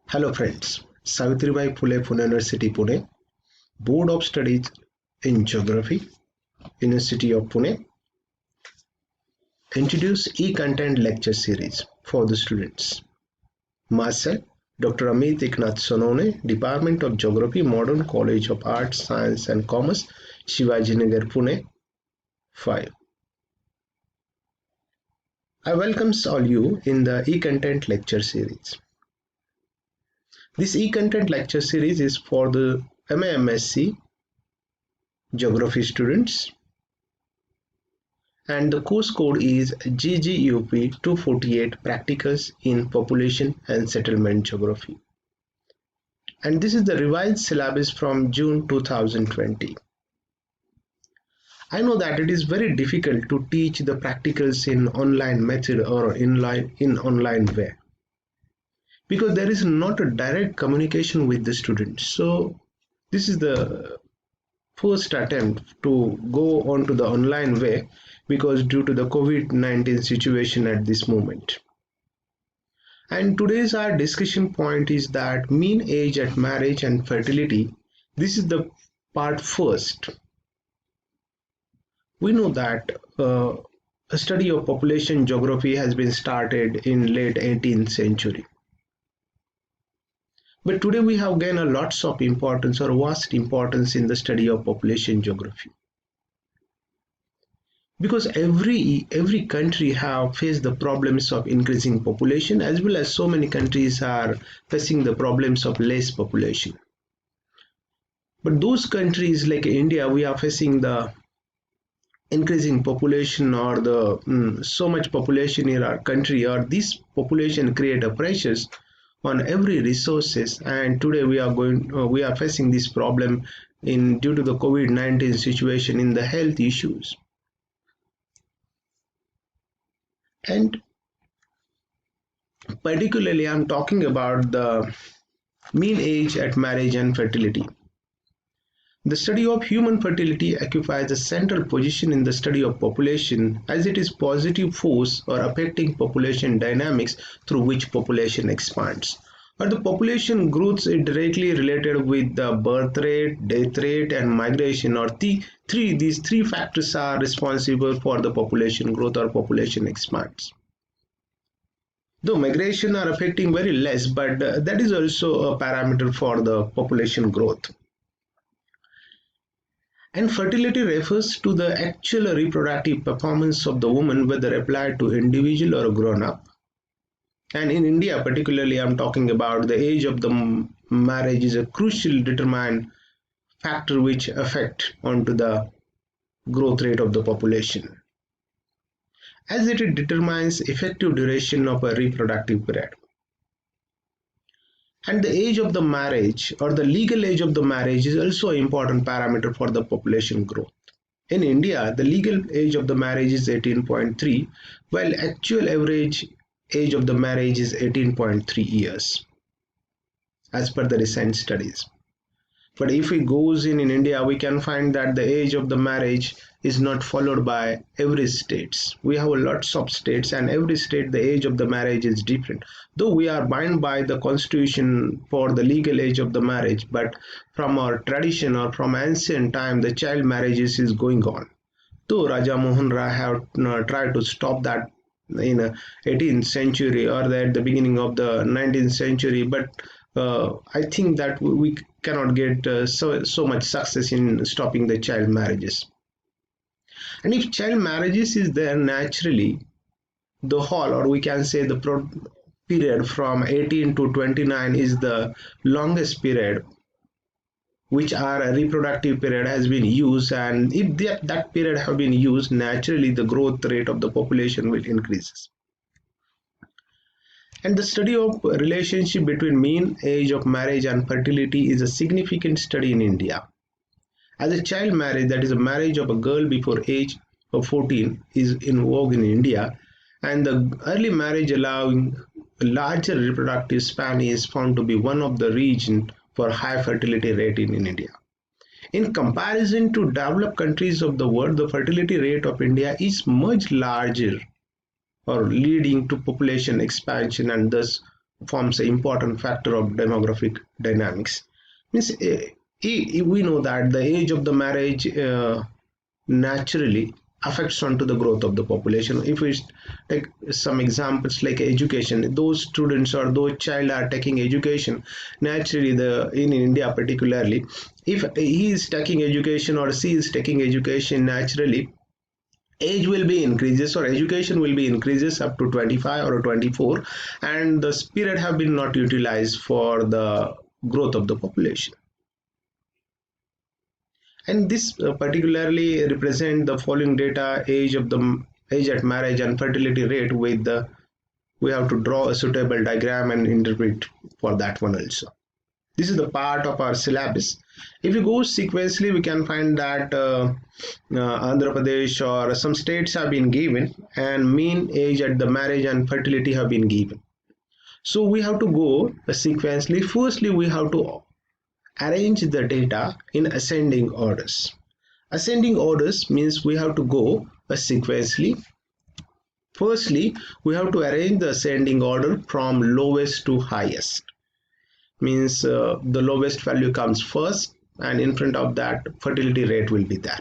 Hello friends, Savitribai Phule Pune University Pune, Board of Studies in Geography, University of Pune, introduce e-content lecture series for the students. Myself, Dr. Amit Eknath Sonone, Department of Geography, Modern College of Arts, Science and Commerce, Shivajinagar Pune 5. I welcome all you in the e-content lecture series. This e-content lecture series is for the MA-MSc Geography students, and the course code is GGUP 248 Practicals in Population and Settlement Geography. And this is the revised syllabus from June 2020. I know that it is very difficult to teach the practicals in online method or in online way, because there is not a direct communication with the students. So this is the first attempt to go on to the online way, because due to the COVID-19 situation at this moment. And today's our discussion point is that mean age at marriage and fertility. This is the part first. We know that a study of population geography has been started in late 18th century. But today we have gained a lots of importance or vast importance in the study of population geography, because every country have faced the problems of increasing population, as well as so many countries are facing the problems of less population. But those countries like India, we are facing the increasing population, or the so much population in our country, or this population create a pressures on every resources. And today we are facing this problem in due to the COVID-19 situation in the health issues. And particularly I'm talking about the mean age at marriage and fertility. The study of human fertility occupies a central position in the study of population, as it is positive force or affecting population dynamics through which population expands. Or the population growth is directly related with the birth rate, death rate, and migration, or these three factors are responsible for the population growth or population expands. Though migration are affecting very less, but that is also a parameter for the population growth. And fertility refers to the actual reproductive performance of the woman, whether applied to individual or grown up. And in India particularly, I'm talking about the age of the marriage is a crucial determined factor which affect onto the growth rate of the population, as it determines effective duration of a reproductive period. And the age of the marriage, or the legal age of the marriage, is also an important parameter for the population growth. In India, the legal age of the marriage is 18.3, while actual average age of the marriage is 18.3 years, as per the recent studies. But if we goes in India, we can find that the age of the marriage is not followed by every states. We have lots of states, and every state the age of the marriage is different. Though we are bound by the constitution for the legal age of the marriage, but from our tradition or from ancient time, the child marriages is going on. Though Raja Mohan Rai have tried to stop that in the 18th century or at the beginning of the 19th century, but I think that we cannot get so much success in stopping the child marriages. And if child marriages is there, naturally the whole, or we can say the period from 18 to 29 is the longest period which our reproductive period has been used. And if that period have been used, naturally the growth rate of the population will increase. And the study of relationship between mean age of marriage and fertility is a significant study in India. As a child marriage, that is a marriage of a girl before age of 14, is in vogue in India, and the early marriage allowing a larger reproductive span is found to be one of the reasons for high fertility rate in India. In comparison to developed countries of the world, the fertility rate of India is much larger, or leading to population expansion and thus forms an important factor of demographic dynamics. Means we know that the age of the marriage naturally affects onto the growth of the population. If we take some examples like education, those students or those child are taking education, naturally the in India particularly, if he is taking education or she is taking education, naturally age will be increases or education will be increases up to 25 or 24, and the period have been not utilized for the growth of the population. And this particularly represent the following data: age at marriage and fertility rate. With the we have to draw a suitable diagram and interpret for that one also. This is the part of our syllabus. If you go sequentially, we can find that Andhra Pradesh or some states have been given, and mean age at the marriage and fertility have been given. So we have to go sequentially. Firstly, we have to arrange the data in ascending orders. Ascending orders means we have to go sequentially. Firstly, we have to arrange the ascending order from lowest to highest. Means the lowest value comes first, and in front of that fertility rate will be there.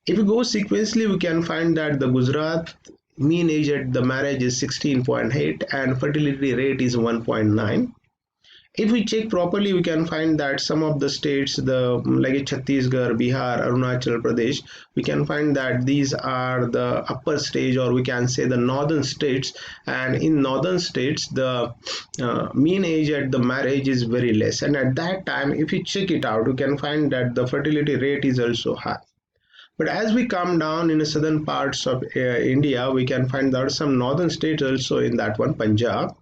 If we go sequentially, we can find that the Gujarat mean age at the marriage is 16.8 and fertility rate is 1.9. If we check properly, we can find that some of the states, the like Chhattisgarh, Bihar, Arunachal Pradesh, we can find that these are the upper stage, or we can say the northern states. And in northern states, the mean age at the marriage is very less. And at that time, if you check it out, we can find that the fertility rate is also high. But as we come down in the southern parts of India, we can find there are some northern states also in that one, Punjab,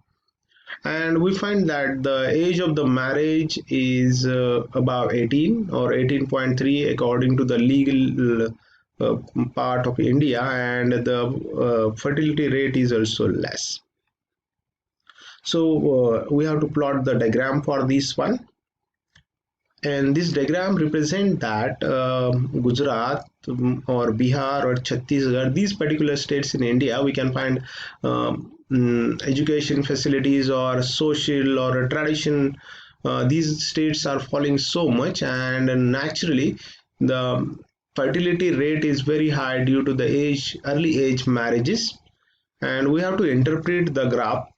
and we find that the age of the marriage is about 18 or 18.3 according to the legal part of India, and the fertility rate is also less. So we have to plot the diagram for this one, and this diagram represent that Gujarat or Bihar or Chhattisgarh, these particular states in India, we can find education facilities or social or tradition. These states are falling so much, and naturally the fertility rate is very high due to the early age marriages. And we have to interpret the graph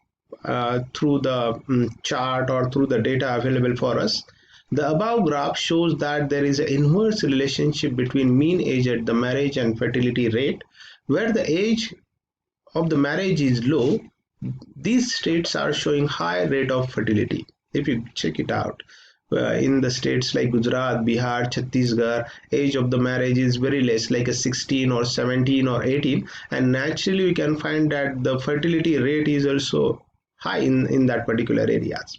through the chart or through the data available for us. The above graph shows that there is an inverse relationship between mean age at the marriage and fertility rate. Where the age of the marriage is low, these states are showing high rate of fertility. If you check it out, in the states like Gujarat, Bihar, Chhattisgarh, age of the marriage is very less, like a 16 or 17 or 18, and naturally we can find that the fertility rate is also high in that particular areas.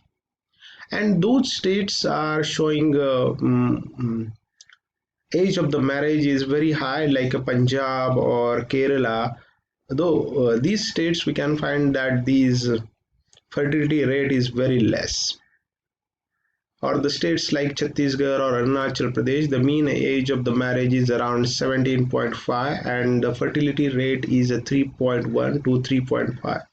And those states are showing age of the marriage is very high, like a Punjab or Kerala. Though these states we can find that these fertility rate is very less. Or the states like Chhattisgarh or Arunachal Pradesh, the mean age of the marriage is around 17.5 and the fertility rate is a 3.1 to 3.5.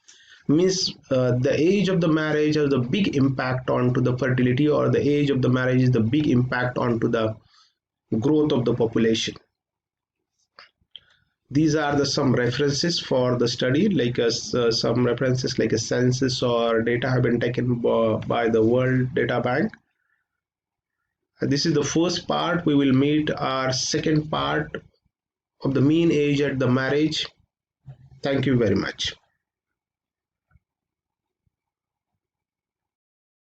Means the age of the marriage has a big impact onto the fertility, or the age of the marriage is the big impact onto the growth of the population. These are the some references for the study, like some references like a census or data have been taken by the World Data Bank. This is the first part. We will meet our second part of the mean age at the marriage. Thank you very much.